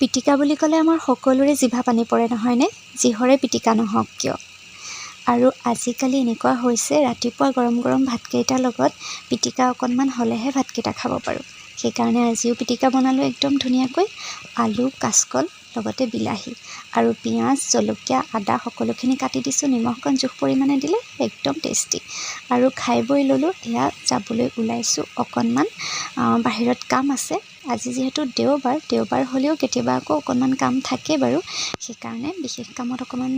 পিটিকা বুলি ক'লে আমাৰ সকলোৰে জিভা পানী পৰে নহয়নে, যিহৰে পিটিকা নহওক কিয়। আৰু আজিকালি এনেকুৱা হৈছে ৰাতিপুৱা গৰম গৰম ভাতকেইটাৰ লগত পিটিকা অকণমান হ'লেহে ভাতকেইটা খাব পাৰোঁ। সেইকাৰণে আজিও পিটিকা বনালোঁ একদম ধুনীয়াকৈ। আলু, কাচকল, লগতে বিলাহী আৰু পিঁয়াজ, জলকীয়া, আদা সকলোখিনি কাটি দিছোঁ। নিমখকণ জোখ পৰিমাণে দিলে একদম টেষ্টি। আৰু খাই বৈ ল'লোঁ, এয়া যাবলৈ ওলাইছোঁ অকণমান। বাহিৰত কাম আছে। আজি যিহেতু দেওবাৰ হ'লেও কেতিয়াবা আকৌ অকণমান কাম থাকে বাৰু। সেইকাৰণে বিশেষ কামত অকণমান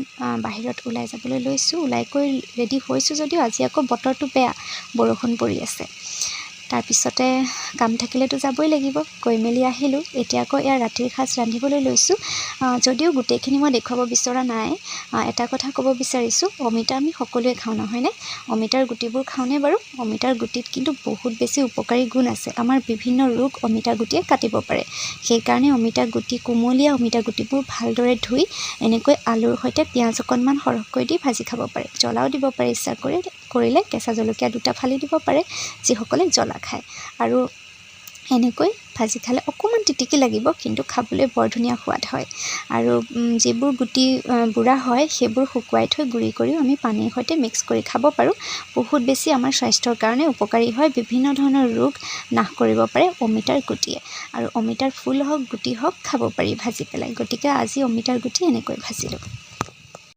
বাহিৰত ওলাই যাবলৈ লৈছোঁ। ওলাই গৈ ৰেডি হৈছোঁ যদিও আজি আকৌ বতৰটো বেয়া, বৰষুণ পৰি আছে। তাৰপিছতে কাম থাকিলেতো যাবই লাগিব। গৈ মেলি আহিলোঁ। এতিয়া আকৌ এয়া ৰাতিৰ সাজ ৰান্ধিবলৈ লৈছোঁ। যদিও গোটেইখিনি মই দেখুৱাব বিচৰা নাই, এটা কথা ক'ব বিচাৰিছোঁ, অমিতা আমি সকলোৱে খাওঁ নহয়নে? অমিতাৰ গুটিবোৰ খাওঁনে বাৰু? অমিতাৰ গুটিত কিন্তু বহুত বেছি উপকাৰী গুণ আছে। আমাৰ বিভিন্ন ৰোগ অমিতা গুটিয়ে কাটিব পাৰে। সেইকাৰণে অমিতা গুটি, কোমলীয়া অমিতা গুটিবোৰ ভালদৰে ধুই এনেকৈ আলুৰ সৈতে পিঁয়াজ অকণমান সৰহকৈ দি ভাজি খাব পাৰে। জ্বলাও দিব পাৰে ইচ্ছা কৰিলে, কেঁচা জলকীয়া 2টা ফালি দিব পাৰে যিসকলে জ্বলা খায়। আৰু এনেকৈ ভাজি খালে অকণমান তিতিকি লাগিব, কিন্তু খাবলৈ বৰ ধুনীয়া সোৱাদ হয়। আৰু যিবোৰ গুটি বুঢ়া হয় সেইবোৰ শুকুৱাই থৈ গুড়ি কৰিও আমি পানীৰ সৈতে মিক্স কৰি খাব পাৰোঁ। বহুত বেছি আমাৰ স্বাস্থ্যৰ কাৰণে উপকাৰী হয়। বিভিন্ন ধৰণৰ ৰোগ নাশ কৰিব পাৰে অমিতাৰ গুটিয়ে। আৰু অমিতাৰ ফুল হওক, গুটি হওক খাব পাৰি ভাজি পেলাই। গতিকে আজি অমিতাৰ গুটি এনেকৈ ভাজিলোঁ।